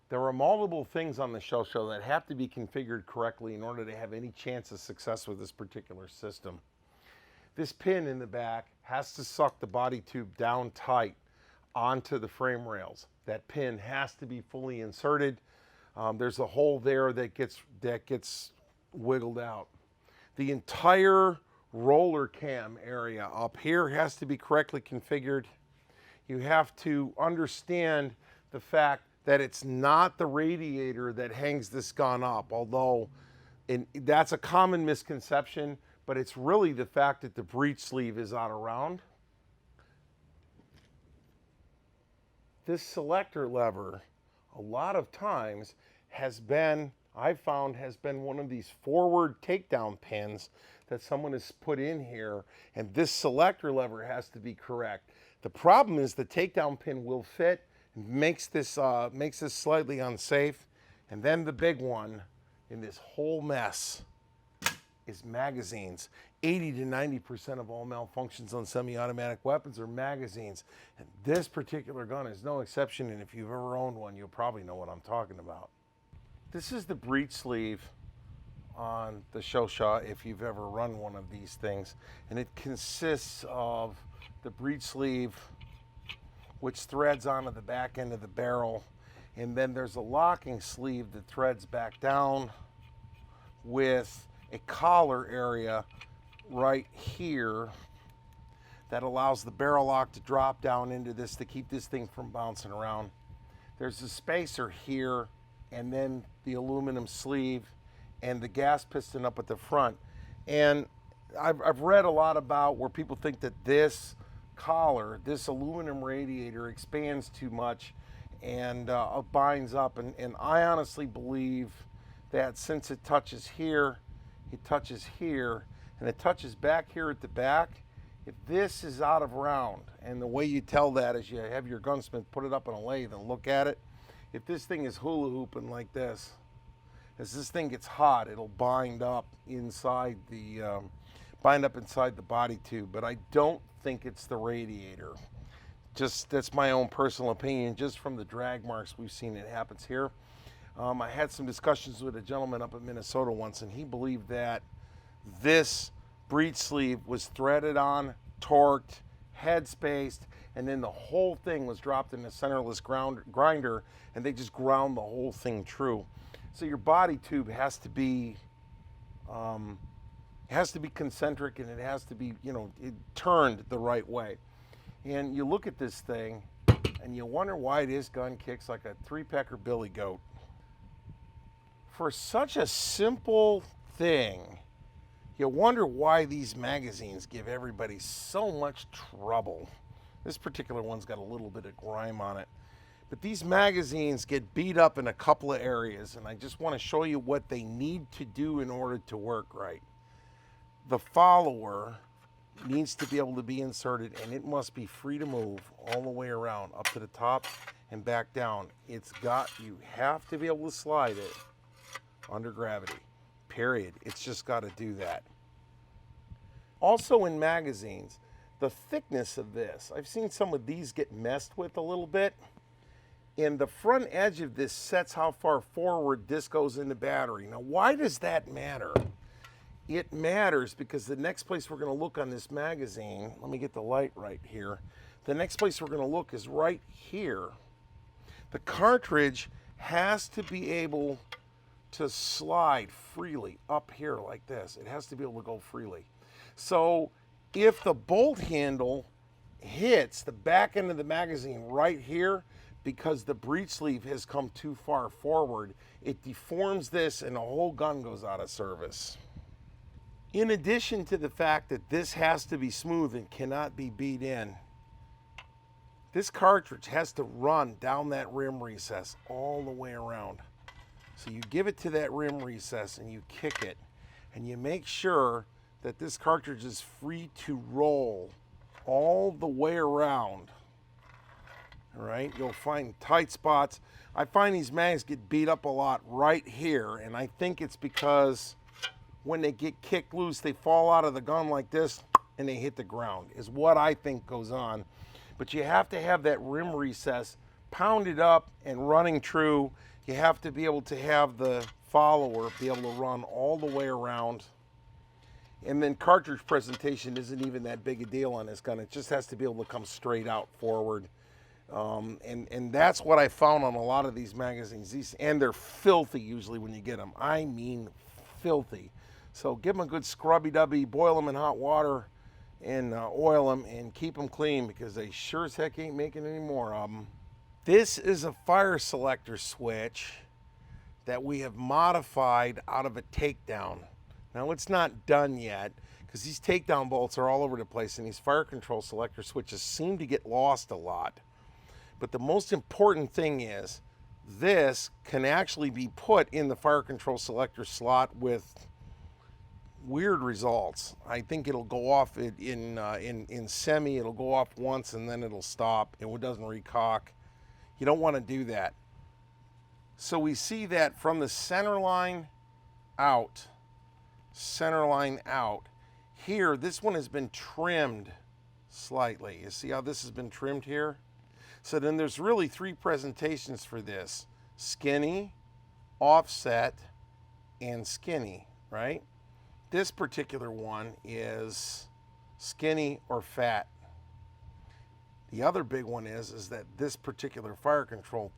There are multiple things on the Chauchat that have to be configured correctly in order to have any chance of success with this particular system. This pin in the back has to suck the body tube down tight onto the frame rails. That pin has to be fully inserted. There's a hole there that gets wiggled out. The entire roller cam area up here has to be correctly configured. You have to understand the fact that it's not the radiator that hangs this gun up, although that's a common misconception, but it's really the fact that the breech sleeve is out of round. This selector lever, a lot of times, I've found has been one of these forward takedown pins that someone has put in here, and this selector lever has to be correct. The problem is the takedown pin will fit, makes this slightly unsafe. And then the big one in this whole mess is magazines. 80 to 90% of all malfunctions on semi-automatic weapons are magazines. And this particular gun is no exception, and if you've ever owned one, you'll probably know what I'm talking about. This is the breech sleeve on the Chauchat if you've ever run one of these things. And it consists of the breech sleeve, which threads onto the back end of the barrel, and then there's a locking sleeve that threads back down with a collar area right here that allows the barrel lock to drop down into this to keep this thing from bouncing around. There's a spacer here, and then the aluminum sleeve and the gas piston up at the front. And I've read a lot about where people think that this collar, this aluminum radiator, expands too much and binds up, and I honestly believe that since it touches here, and it touches back here at the back, if this is out of round, and the way you tell that is you have your gunsmith put it up on a lathe and look at it, if this thing is hula hooping like this, as this thing gets hot, it'll bind up inside the body tube. But I don't think it's the radiator. Just that's my own personal opinion. Just from the drag marks we've seen, it happens here. I had some discussions with a gentleman up in Minnesota once, and he believed that this breech sleeve was threaded on, torqued, head spaced, and then the whole thing was dropped in a centerless grinder, and they just ground the whole thing true. So your body tube has to be concentric, and it has to be, it turned the right way. And you look at this thing, and you wonder why this gun kicks like a 3-pecker billy goat. For such a simple thing, you wonder why these magazines give everybody so much trouble. This particular one's got a little bit of grime on it. But these magazines get beat up in a couple of areas, and I just want to show you what they need to do in order to work right. The follower needs to be able to be inserted, and it must be free to move all the way around, up to the top and back down. You have to be able to slide it under gravity, period. It's just got to do that. Also in magazines, the thickness of this, I've seen some of these get messed with a little bit. And the front edge of this sets how far forward this goes in the battery. Now, why does that matter? It matters because the next place we're going to look on this magazine, let me get the light right here. The next place we're going to look is right here. The cartridge has to be able to slide freely up here like this. It has to be able to go freely. So if the bolt handle hits the back end of the magazine right here, because the breech sleeve has come too far forward, it deforms this and the whole gun goes out of service. In addition to the fact that this has to be smooth and cannot be beat in, this cartridge has to run down that rim recess all the way around. So you give it to that rim recess and you kick it, and you make sure that this cartridge is free to roll all the way around. All right, you'll find tight spots. I find these mags get beat up a lot right here, and I think it's because when they get kicked loose, they fall out of the gun like this and they hit the ground, is what I think goes on. But you have to have that rim recess pounded up and running true. You have to be able to have the follower be able to run all the way around. And then cartridge presentation isn't even that big a deal on this gun. It just has to be able to come straight out forward. And that's what I found on a lot of these magazines. And they're filthy usually when you get them. I mean filthy. So give them a good scrubby-dubby, boil them in hot water, and oil them, and keep them clean, because they sure as heck ain't making any more of them. This is a fire selector switch that we have modified out of a takedown. Now it's not done yet, because these takedown bolts are all over the place, and these fire control selector switches seem to get lost a lot. But the most important thing is this can actually be put in the fire control selector slot with weird results. I think it'll go off in semi, it'll go off once and then it'll stop. It doesn't recock. You don't want to do that. So we see that from the center line out, here, this one has been trimmed slightly. You see how this has been trimmed here? So then there's really three presentations for this: skinny, offset, and skinny, right? This particular one is skinny or fat. The other big one is that this particular fire control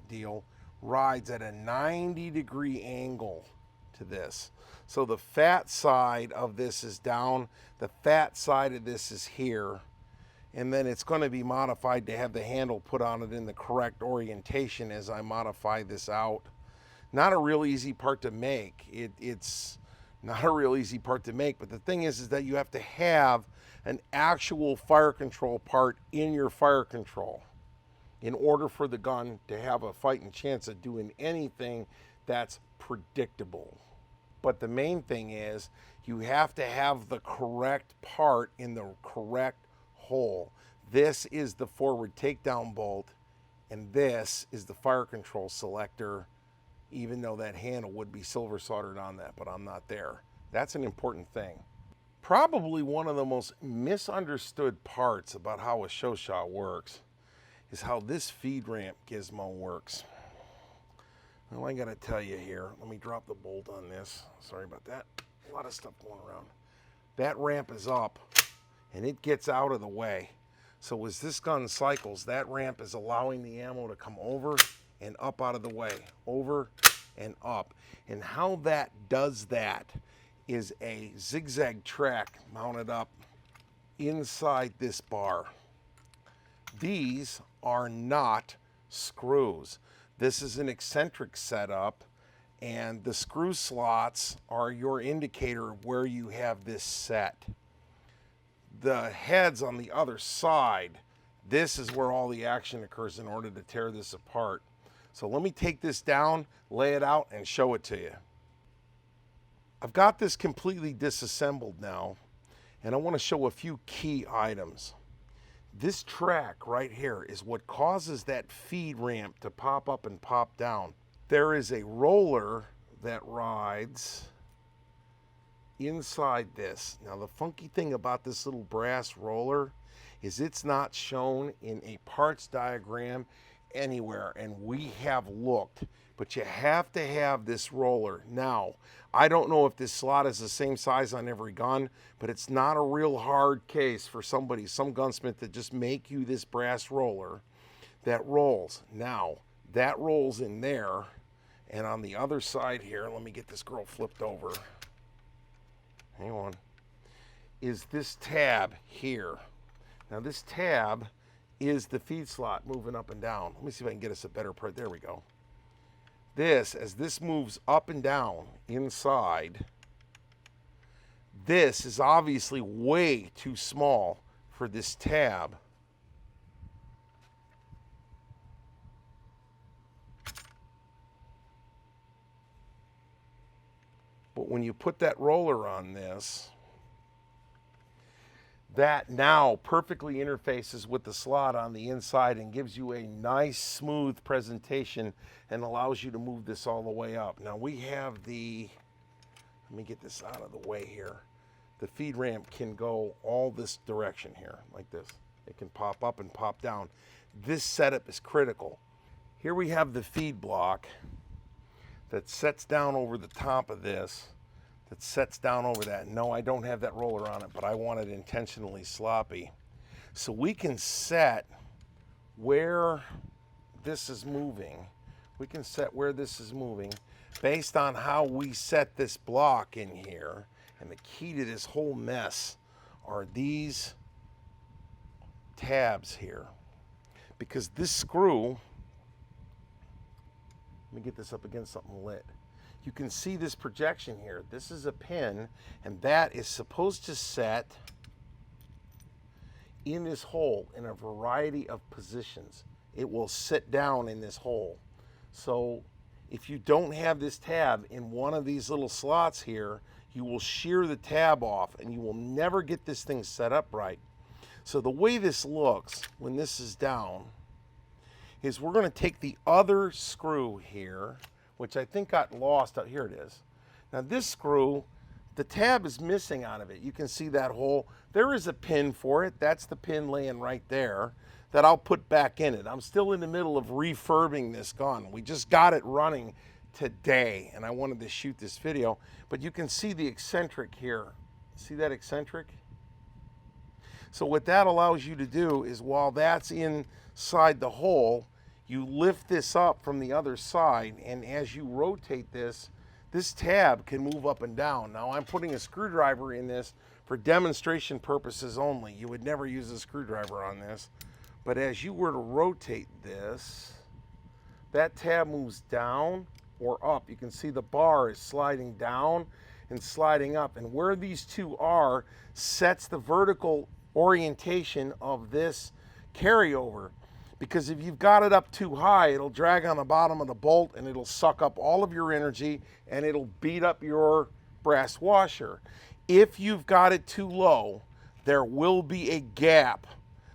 deal rides at a 90-degree angle to this. So the fat side of this is down, the fat side of this is here, and then it's going to be modified to have the handle put on it in the correct orientation as I modify this out. Not a real easy part to make. It's not a real easy part to make, but the thing is that you have to have an actual fire control part in your fire control in order for the gun to have a fighting chance of doing anything that's predictable. But the main thing is you have to have the correct part in the correct hole. This is the forward takedown bolt, and this is the fire control selector, even though that handle would be silver soldered on that, but I'm not there. That's an important thing. Probably one of the most misunderstood parts about how a Chauchat works is how this feed ramp gizmo works. Well, I gotta tell you here, let me drop the bolt on this. Sorry about that. A lot of stuff going around. That ramp is up and it gets out of the way. So as this gun cycles, that ramp is allowing the ammo to come over and up out of the way, over and up. And how that does that is a zigzag track mounted up inside this bar. These are not screws. This is an eccentric setup, and the screw slots are your indicator of where you have this set. The heads on the other side, this is where all the action occurs in order to tear this apart. So let me take this down, lay it out, and show it to you. I've got this completely disassembled now, and I want to show a few key items. This track right here is what causes that feed ramp to pop up and pop down. There is a roller that rides inside this. Now the funky thing about this little brass roller is it's not shown in a parts diagram anywhere, and we have looked, but you have to have this roller. Now, I don't know if this slot is the same size on every gun, but it's not a real hard case for some gunsmith to just make you this brass roller that rolls. Now, that rolls in there, and on the other side here, let me get this girl flipped over. Hang on. Is this tab here. Now this tab is the feed slot moving up and down. Let me see if I can get us a better part. There we go. This, as this moves up and down inside, this is obviously way too small for this tab. But when you put that roller on this, that now perfectly interfaces with the slot on the inside and gives you a nice smooth presentation and allows you to move this all the way up. Now we have the, let me get this out of the way here. The feed ramp can go all this direction here, like this. It can pop up and pop down. this setup is critical. Here we have the feed block that sets down over the top of this, that sets down over that. No, I don't have that roller on it, but I want it intentionally sloppy. So we can set where this is moving. We can set where this is moving based on how we set this block in here. And the key to this whole mess are these tabs here. Because this screw, let me get this up against something lit. You can see this projection here. This is a pin, and that is supposed to set in this hole in a variety of positions. It will sit down in this hole. So if you don't have this tab in one of these little slots here, you will shear the tab off and you will never get this thing set up right. So the way this looks when this is down is we're going to take the other screw here, which I think got lost out here. It is. Now this screw, the tab is missing out of it. You can see that hole. There is a pin for it. That's the pin laying right there that I'll put back in it. I'm still in the middle of refurbing this gun. We just got it running today and I wanted to shoot this video, but you can see the eccentric here. See that eccentric? So what that allows you to do is while that's inside the hole, you lift this up from the other side, and as you rotate this, this tab can move up and down. Now I'm putting a screwdriver in this for demonstration purposes only. You would never use a screwdriver on this. But as you were to rotate this, that tab moves down or up. You can see the bar is sliding down and sliding up. And where these two are sets the vertical orientation of this carryover. Because if you've got it up too high, it'll drag on the bottom of the bolt and it'll suck up all of your energy and it'll beat up your brass washer. If you've got it too low, there will be a gap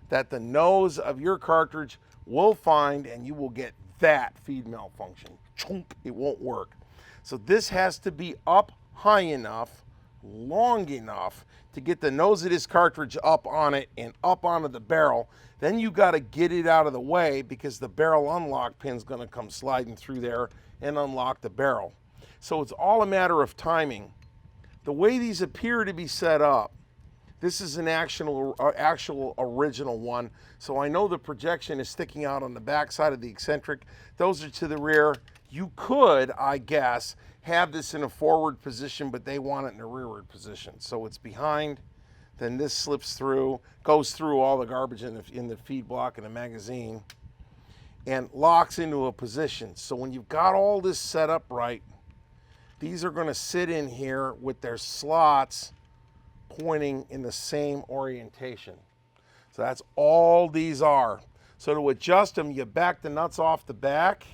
that the nose of your cartridge will find and you will get that feed malfunction. Chunk, it won't work. So this has to be up high enough, long enough to get the nose of this cartridge up on it and up onto the barrel. Then you got to get it out of the way because the barrel unlock pin's going to come sliding through there and unlock the barrel. So it's all a matter of timing. The way these appear to be set up, this is an actual original one. So I know the projection is sticking out on the back side of the eccentric. Those are to the rear. You could, I guess, have this in a forward position, but they want it in a rearward position. So it's behind, then this slips through, goes through all the garbage in the feed block and the magazine, and locks into a position. So when you've got all this set up right, these are going to sit in here with their slots pointing in the same orientation. So that's all these are. So to adjust them, you back the nuts off the back,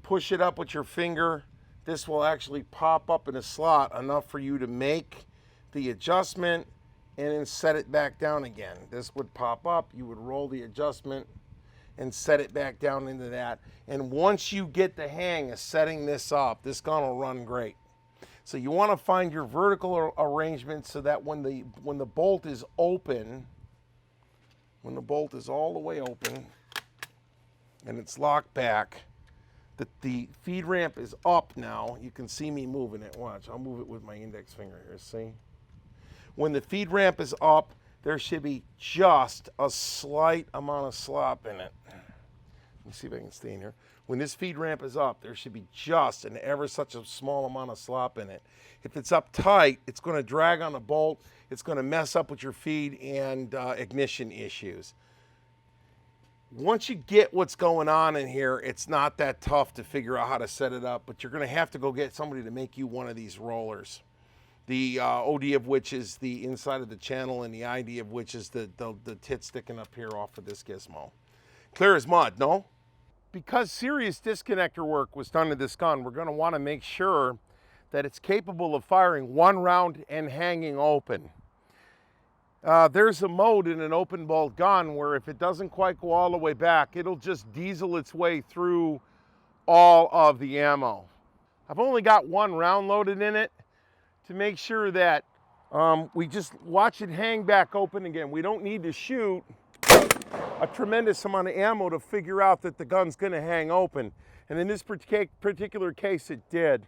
push it up with your finger. This will actually pop up in a slot enough for you to make the adjustment and then set it back down again. This would pop up, you would roll the adjustment and set it back down into that. And once you get the hang of setting this up, this gun will run great. So you want to find your vertical arrangement so that when the bolt is open, when the bolt is all the way open and it's locked back, that the feed ramp is up now. You can see me moving it. Watch, I'll move it with my index finger here, see? When the feed ramp is up, there should be just a slight amount of slop in it. Let me see if I can stay in here. When this feed ramp is up, there should be just an ever such a small amount of slop in it. If it's up tight, it's going to drag on the bolt. It's going to mess up with your feed and ignition issues. Once you get what's going on in here, it's not that tough to figure out how to set it up, but you're going to have to go get somebody to make you one of these rollers. The OD of which is the inside of the channel and the ID of which is the tit sticking up here off of this gizmo. Clear as mud, no? Because serious disconnector work was done to this gun, we're going to want to make sure that it's capable of firing one round and hanging open. There's a mode in an open bolt gun where if it doesn't quite go all the way back, it'll just diesel its way through all of the ammo. I've only got one round loaded in it to make sure that we just watch it hang back open again. We don't need to shoot a tremendous amount of ammo to figure out that the gun's going to hang open. And in this particular case, it did.